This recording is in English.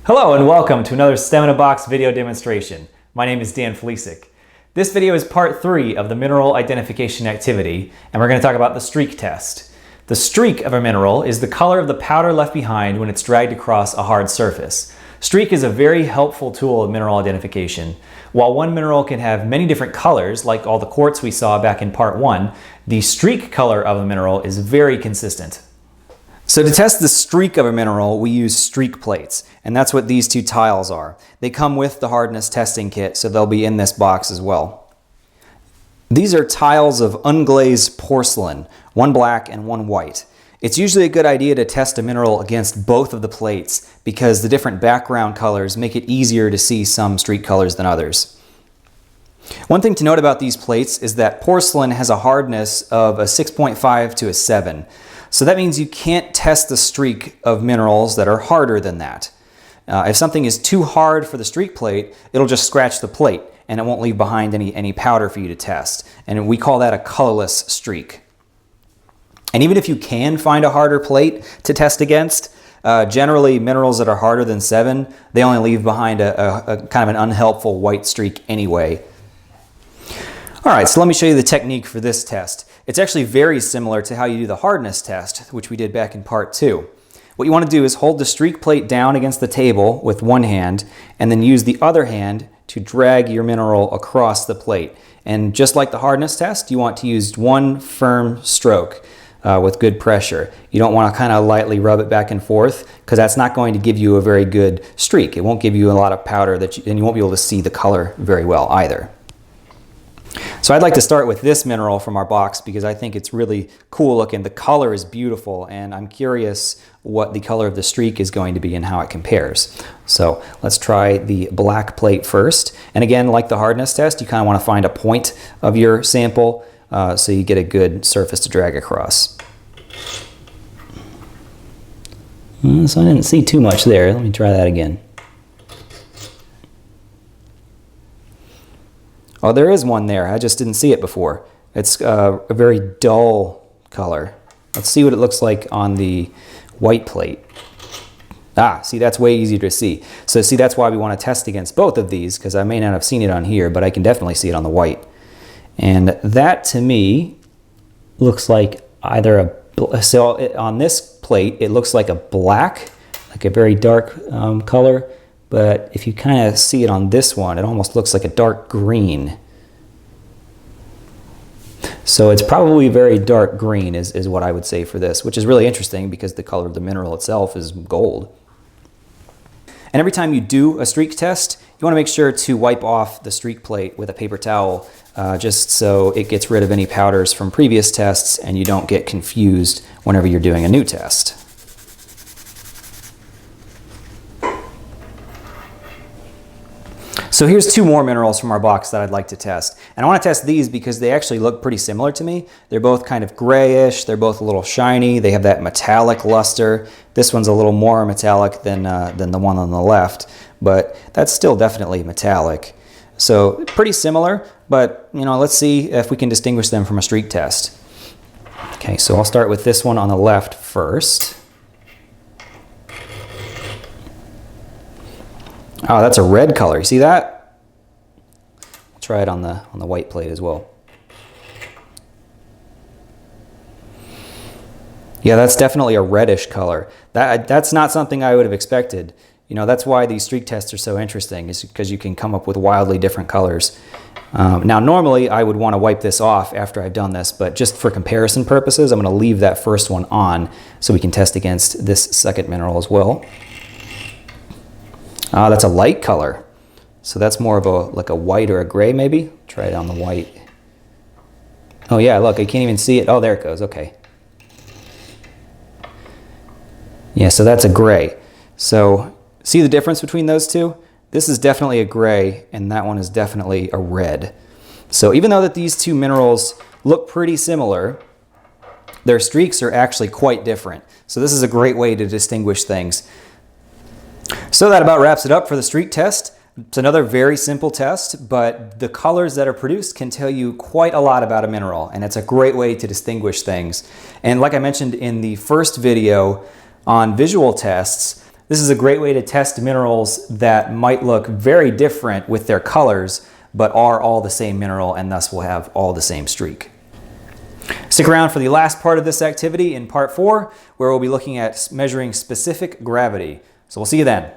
Hello and welcome to another STEM in a Box video demonstration. My name is Dan Felisic. This video is part 3 of the mineral identification activity, and we're going to talk about the streak test. The streak of a mineral is the color of the powder left behind when it's dragged across a hard surface. Streak is a very helpful tool of mineral identification. While one mineral can have many different colors, like all the quartz we saw back in part 1, the streak color of a mineral is very consistent. So to test the streak of a mineral, we use streak plates, and that's what these two tiles are. They come with the hardness testing kit, so they'll be in this box as well. These are tiles of unglazed porcelain, one black and one white. It's usually a good idea to test a mineral against both of the plates because the different background colors make it easier to see some streak colors than others. One thing to note about these plates is that porcelain has a hardness of a 6.5 to a 7. So that means you can't test the streak of minerals that are harder than that. If something is too hard for the streak plate, it'll just scratch the plate and it won't leave behind any powder for you to test. And we call that a colorless streak. And even if you can find a harder plate to test against, generally minerals that are harder than 7, they only leave behind a kind of an unhelpful white streak anyway. All right, so let me show you the technique for this test. It's actually very similar to how you do the hardness test, which we did back in part 2. What you want to do is hold the streak plate down against the table with one hand, and then use the other hand to drag your mineral across the plate. And just like the hardness test, you want to use one firm stroke with good pressure. You don't want to kind of lightly rub it back and forth because that's not going to give you a very good streak. It won't give you a lot of powder and you won't be able to see the color very well either. So I'd like to start with this mineral from our box because I think it's really cool looking. The color is beautiful and I'm curious what the color of the streak is going to be and how it compares. So let's try the black plate first. And again, like the hardness test, you kind of want to find a point of your sample so you get a good surface to drag across. So I didn't see too much there. Let me try that again. Oh, there is one there. I just didn't see it before. It's a very dull color. Let's see what it looks like on the white plate. Ah, see, that's way easier to see. So see, that's why we want to test against both of these because I may not have seen it on here, but I can definitely see it on the white. And that to me looks like either on this plate, it looks like a black, like a very dark color. But if you kind of see it on this one, it almost looks like a dark green. So it's probably very dark green is what I would say for this, which is really interesting because the color of the mineral itself is gold. And every time you do a streak test, you want to make sure to wipe off the streak plate with a paper towel just so it gets rid of any powders from previous tests and you don't get confused whenever you're doing a new test. So here's 2 more minerals from our box that I'd like to test. And I want to test these because they actually look pretty similar to me. They're both kind of grayish, they're both a little shiny, they have that metallic luster. This one's a little more metallic than the one on the left, but that's still definitely metallic. So pretty similar, but let's see if we can distinguish them from a streak test. Okay, so I'll start with this one on the left first. Oh, that's a red color. You see that? I'll try it on the white plate as well. Yeah, that's definitely a reddish color. That's not something I would have expected. That's why these streak tests are so interesting, is because you can come up with wildly different colors. Now, normally I would want to wipe this off after I've done this, but just for comparison purposes, I'm going to leave that first one on so we can test against this second mineral as well. Ah, that's a light color. So that's more of like a white or a gray maybe. Try it on the white. Oh yeah, look, I can't even see it. Oh, there it goes, okay. Yeah, so that's a gray. So see the difference between those two? This is definitely a gray and that one is definitely a red. So even though that these two minerals look pretty similar, their streaks are actually quite different. So this is a great way to distinguish things. So that about wraps it up for the streak test. It's another very simple test, but the colors that are produced can tell you quite a lot about a mineral, and it's a great way to distinguish things. And like I mentioned in the first video on visual tests, This is a great way to test minerals that might look very different with their colors, but are all the same mineral and thus will have all the same streak. Stick around for the last part of this activity in part 4, where we'll be looking at measuring specific gravity. So we'll see you then.